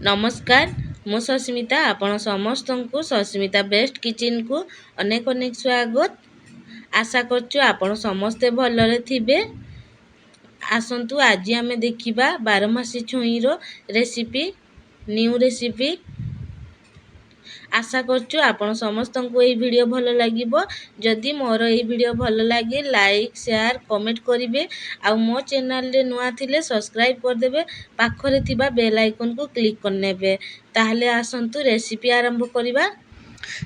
नमस्कार मु सस्मिता आपण समस्त को सस्मिता बेस्ट किचन को अनेक अनेक स्वागत। आशा करछु आपण समस्ते भलरे थिबे। आसंतु आज आमे देखिबा बारमासी छुई रो रेसिपी न्यू रेसिपी। आशा करछु आपण समस्त को ए वीडियो भलो लागिबो। जदि मोर ए वीडियो भलो लागे लाइक शेयर कमेंट करिवे आ मो चैनल रे नुआ थिले सब्सक्राइब कर देबे। पाखरे थिबा बेल आइकन को क्लिक कर नेबे। ताहले आसंतु रेसिपी आरंभ करिबा।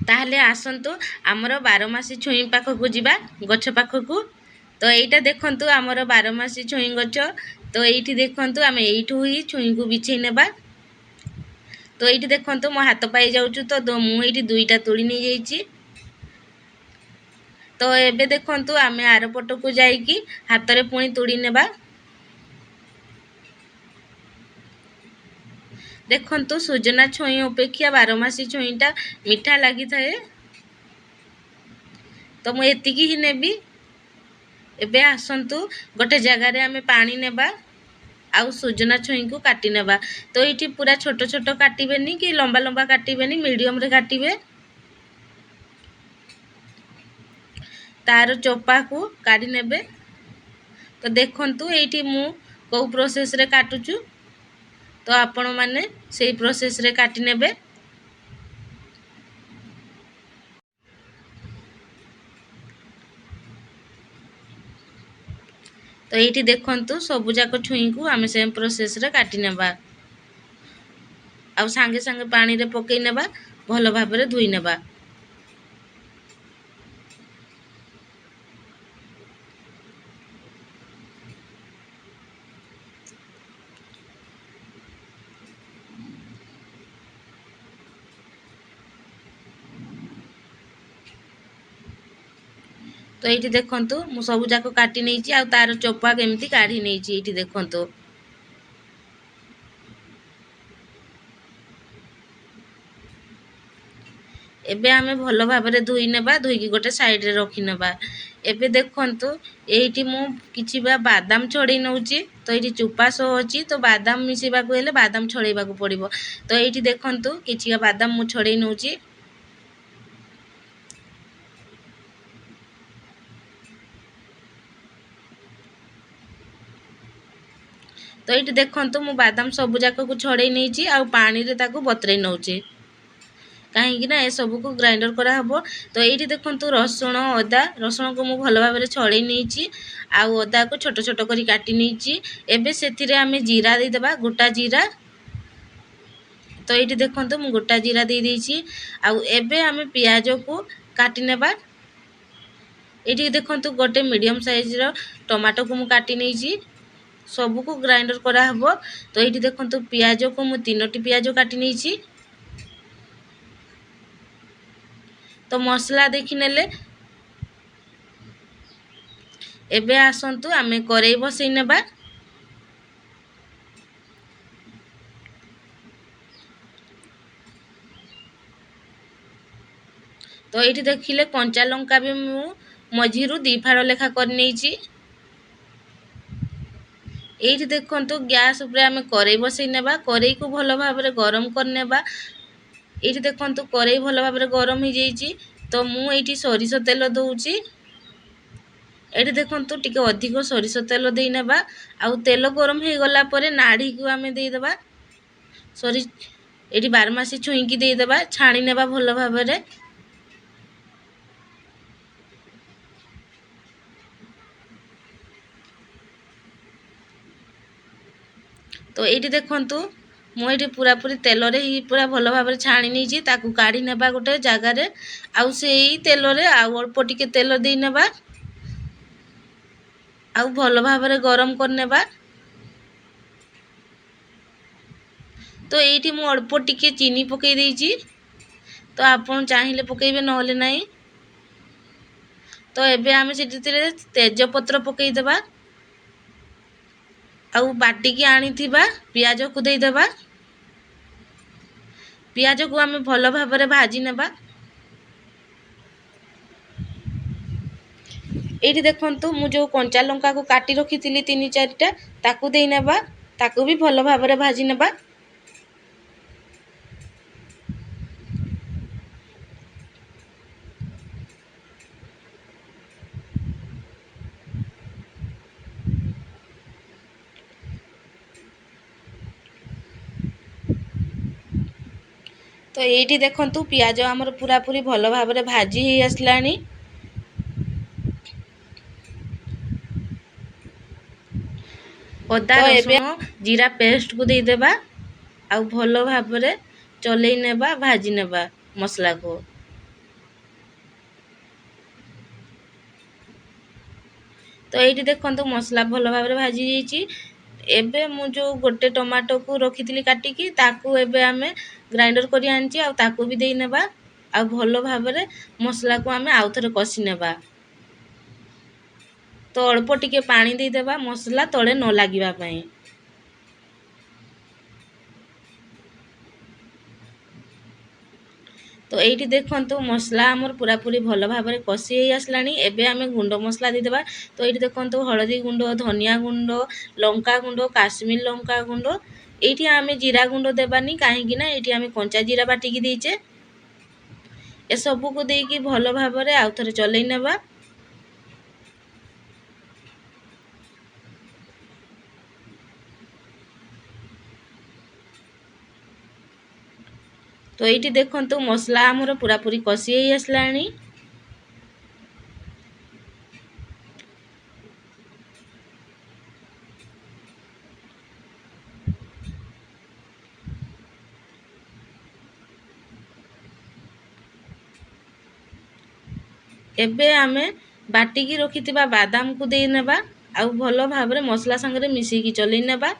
ताहले आसंतु हमरो 12 मासी छुई पाखो को जिबा गछ पाखो को। तो एटा देखंतु हमरो 12 मासी छुई गछ। तो एठी देखंतु आमे एठू ही छुई को बिछै नेबा। तो ये देखो मो हाथ पाई जाऊँ तो मुझे दुईटा तोड़ी नहीं जाइए। तो एबे देखो आम आर पट को जाइकी हाथ में पुणी तोड़ी नेबा। देखो सुजना छुई अपेक्षा 12 मासी छुईटा मीठा लगी थाए। तो मुझे ही नेबी। एबे आसंतु गोटे जगार आम पानी नेबा आउ सुजना छुई को काटी नेबा। तो ये पूरा छोट छोट काटबेनी कि लंबा लंबा काटबेनी मीडियम रे काटबे। तार चोपा को काढ़ी नेबे। तो देखंतु एठी मु को प्रोसेस रे काटुचु। तो आपण माने सेही प्रोसेस रे काटी नेबे। तो एठी देखंतु सबु जाक छुई को आमे सेम प्रोसेस रे काटी नेबा। आ संगे संगे पानी रे पकई नेबा भलो भाबरे धुई नेबा। तो ये देखंतु मु सबु जाक काटी नैची आ तार चोपा केमती काढ़ी नैची। ये देखंतु एबे आमे भलो भाबरे धुई नेबा। धुई गोटे साइड रे रखी नेबा। एबे देखंतु एठी मु किछि बा बादाम छड़े नउची। तो एठी चुपा सो अछि। तो बादाम मिसेबा को हेले बादाम छड़ेबा को पड़िबो। तो एठी देखंतु किछि बादाम मु छड़े नउची। तो ये देखंतु मु बादाम सबु जाक को छड़े नैची आ पानी रे ताको बतरे नउची। कहीं ना ए सब को ग्राइंडर करा हबो। तो ये देखंतु रसुण अदा रसुण को मु भलो भाबरे छड़े नैची आ अदा को छोट छोट करी काटी नैची। एबे सेथिरे आमे जीरा दे देबा गोटा जीरा। तो ये देखंतु मु गोटा जीरा दे देइची आ एबे आमे प्याज को काटी नेबा। ये देखंतु गोटे मीडियम साइज रो टमाटो को मु काटी नैची। सबु को ग्राइंडर करा हबो। तो ये देखंतु प्याज को मु 3टी प्याज काटी नैची। तो मसला देखि नेले एबे आसंतु आमे करेई बसई नेबा। तो ये देखिले कंचा लंका भी मु मझिरु 2 फाड़ लेखा कर नैची। ये देखंतु गैस उपरे आमे करेई बसई नेबा। करेई को भलो भाबरे गरम कर नेबा। ये देखंतु करेई भलो भाबरे गरम हो जाइची। तो मु एठी सरिसो तेल दउची। ये देखंतु टिके अधिक सरिसो तेल देई नेबा। आ तेल गरम हे गला परे नाड़ी को आमे देई देबा। सरी एठी 12 मासी छुई की देई देबा। छाणी नेबा भलो भाबरे। तो ये देखंतु मु ये पूरा पूरी तेल रे ही पूरा भलो भाबरे छाणी नैची। ताकू काढ़ी नेबा गोटे जगह रे। आ सेही तेल रे आ अल्प टिके तेल देई नेबा। आ भलो भाबरे गरम कर नेबा। तो ये मु अल्प टिके चीनी पकई देइची। तो आपण चाहिले पकईबे नहले नाही। तो एबे आमे सेटिरे तेज पत्र पकई देबा। आउ बाटी की आनी थिबा प्याज को देई देबा। प्याज को आमे भलो भाबरे भाजी नेबा। ये देखंतु मु जो कंचा लंका को काटी रखी 3-4टा ताकू देई नेबा। ताकू भी भलो भाबरे भाजी नेबा। तो ये देखु पियाज आमर पूरा पूरी भल भाव में भाजी हो आसला। अदा रसुण जीरा पेस्ट को देदेबा आउ भल भाव में चलई नेबा भाजी नेबा मसला को। तो ये देखो मसला भल भाव में भाजी जाइए। एबे मु जो गोटे टमाटो को रखी थी काटिकी ताकू एबे आमे ग्राइंडर करी आनची आ ताकू भी देई नेबा आ भल भाव में मसला को आमे आउ थरे कसी नेबा। तो अल्प टिके पानी दे देबा मसला तले न लागिबा पई। तो ये देखु मसला आमर पूरा पूरी भल भाव में कषि हो आसला। एबे आमे गुंड मसला देदेबा। तो ये देखु हलदी गुंड धनिया गुंड लंका गुंड काश्मीर लंका गुंड ये आमे जीरा गुंड देबानी कहीं ये आमे कंचा जीरा बाटिकी देचे ए सबू को देकी भल भाव में आउ थरे चलई नेबा। तो ये देखु मसला आमर पूरा पूरी कषि हो आसला। एबे आमे बाटिकी रखिथिबा बादाम को देई नेबा आउ भल भाव में मसला संगे मिसेकी चलई नेबा।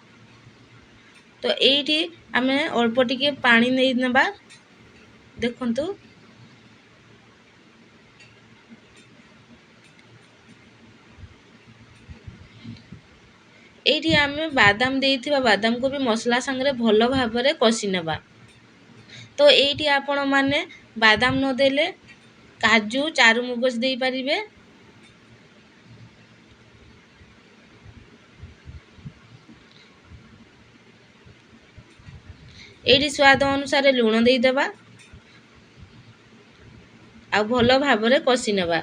तो ये आमे अल्प टिके पानी नहीं नेबा। देखंतु ये आमे बादाम देइथिबा बादाम को भी मसला संगे भल भाव में कषि नेबा। तो ये आपण माने बादाम न देले काजू चारू मगज दे पारिबे। ये स्वाद अनुसार लुण दे देबा आ भल भाव में कषि नेबा।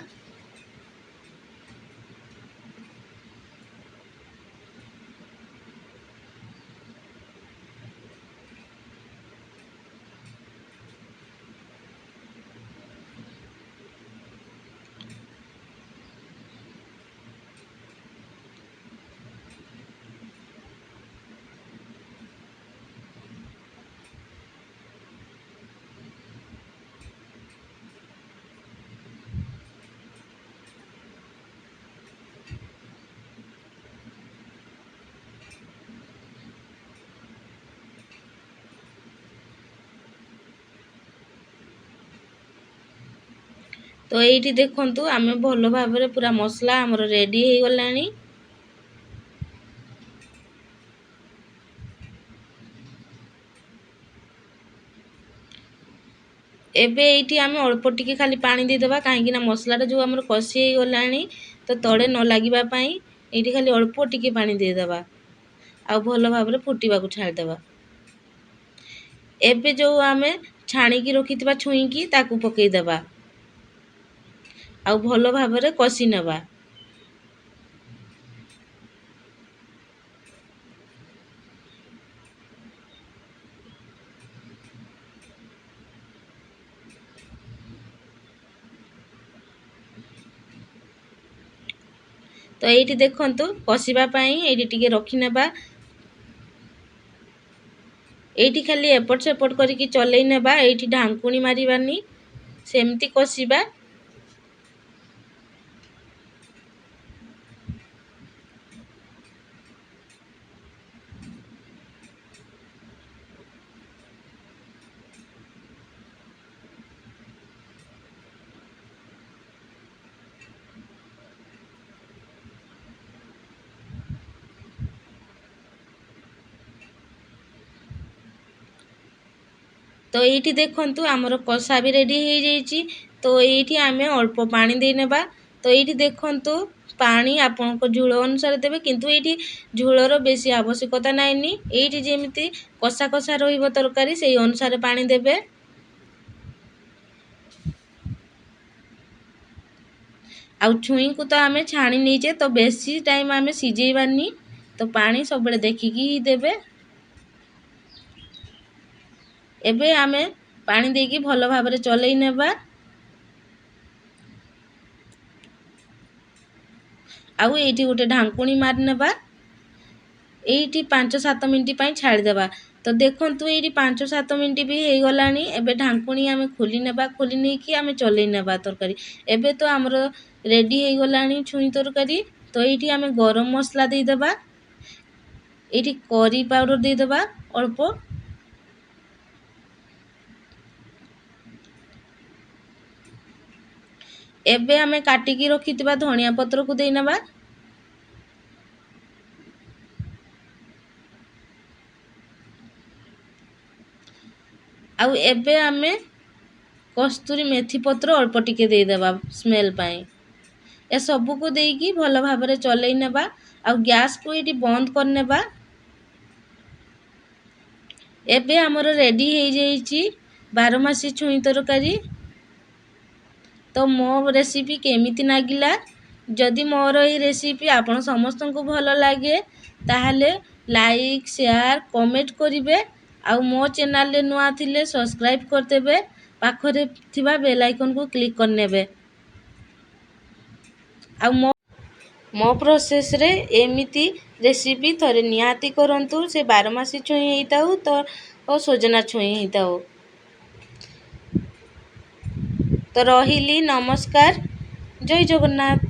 तो ये देखंतु आमे भल भाव में पूरा मसला आमर रेडी हो गलानी। एबे ये आमे अल्प टिके खाली पानी दे देबा कहीं मसला जो आमर कषि हो गलानी तो तड़े न लागिबा पई ये खाली अल्प टिके पानी दे देबा आ भल भाव में फुटीबा को छाड़ देबा। एबे जो आमे छाणी की रखिथिबा छुई की ताकू पकई देबा आ भल भाव में कषि नेबा। तो ये देखंतु कषिबा पई ये टिके रखि नेबा। ये खाली एपट सेपट करके चलई नेबा ये ढांकुणी मारिबानी सेमती कषिबा। तो ये देखंतु आमर कषा भी रेडी हो जाइए। तो ये आमे अल्प पानी दे नेबा। तो ये देखंतु पानी आपन को झोल अनुसार देबे किंतु ये झोलर बेसी आवश्यकता नाइनी। ये जेमिति कषा कषा रहिबो तरकारी से अनुसार पानी देबे। आउ छुई को तो आमे छाणी नीचे तो बेसी टाइम आमे सिझेबानी तो पानी सब बेले देखिकी ही देबे। एबे आमे ପାଣି ଦେଇକି ଭଲ ଭାବରେ ଚଲେଇ ନେବା। ଆଉ ଏଇଠି ଗୋଟେ ଢାଙ୍କୁଣୀ ମାରିନେବା। ଏଇଠି 5-7 ମିନିଟ୍ ପାଇଁ ଛାଡ଼ିଦେବା। ତ ଦେଖନ୍ତୁ ଏଇଠି 5-7 ମିନିଟ୍ ବି ହେଇଗଲାଣି। ଏବେ ଢାଙ୍କୁଣୀ ଆମେ ଖୋଲି ନେବା। ଖୋଲି ନେଇକି ଆମେ ଚଲେଇ ନେବା ତରକାରୀ। ଏବେ ତ ଆମର ରେଡ଼ି ହେଇଗଲାଣି ଛୁଇଁ ତରକାରୀ। ତ ଏଇଠି ଆମେ ଗରମ ମସଲା ଦେଇଦେବା। ଏଇଠି କରି ପାଉଡ଼ର ଦେଇଦେବା ଅଳ୍ପ। ଏବେ ଆମେ କାଟିକି ରଖିଥିବା ଧନିଆ ପତ୍ରକୁ ଦେଇନେବା। ଆଉ ଏବେ ଆମେ କସ୍ତୁରୀ ମେଥି ପତ୍ର ଅଳ୍ପ ଟିକେ ଦେଇଦେବା ସ୍ମେଲ୍ ପାଇଁ। ଏସବୁକୁ ଦେଇକି ଭଲ ଭାବରେ ଚଲେଇ ନେବା। ଆଉ ଗ୍ୟାସ୍କୁ ଏଇଠି ବନ୍ଦ କରିନେବା। ଏବେ ଆମର ରେଡ଼ି ହେଇଯାଇଛି ବାରମାସୀ ଛୁଇଁ ତରକାରୀ। ତ ମୋ ରେସିପି କେମିତି ଲାଗିଲା? ଯଦି ମୋର ଏହି ରେସିପି ଆପଣ ସମସ୍ତଙ୍କୁ ଭଲ ଲାଗେ ତାହେଲେ ଲାଇକ୍, ସେୟାର, କମେଣ୍ଟ କରିବେ। ଆଉ ମୋ ଚ୍ୟାନେଲରେ ନୂଆ ଥିଲେ ସବସ୍କ୍ରାଇବ୍ କରିଦେବେ। ପାଖରେ ଥିବା ବେଲ୍ ଆଇକନ୍କୁ କ୍ଲିକ୍ କରିନେବେ। ଆଉ ମୋ ପ୍ରୋସେସ୍ରେ ଏମିତି ରେସିପି ଥରେ ନିହାତି କରନ୍ତୁ। ସେ ବାରମାସୀ ଛୁଇଁ ହେଇଥାଉ ତ ସଜନା ଛୁଇଁ ହେଇଥାଉ। ତ ରହିଲି, ନମସ୍କାର, ଜୟ ଜଗନ୍ନାଥ।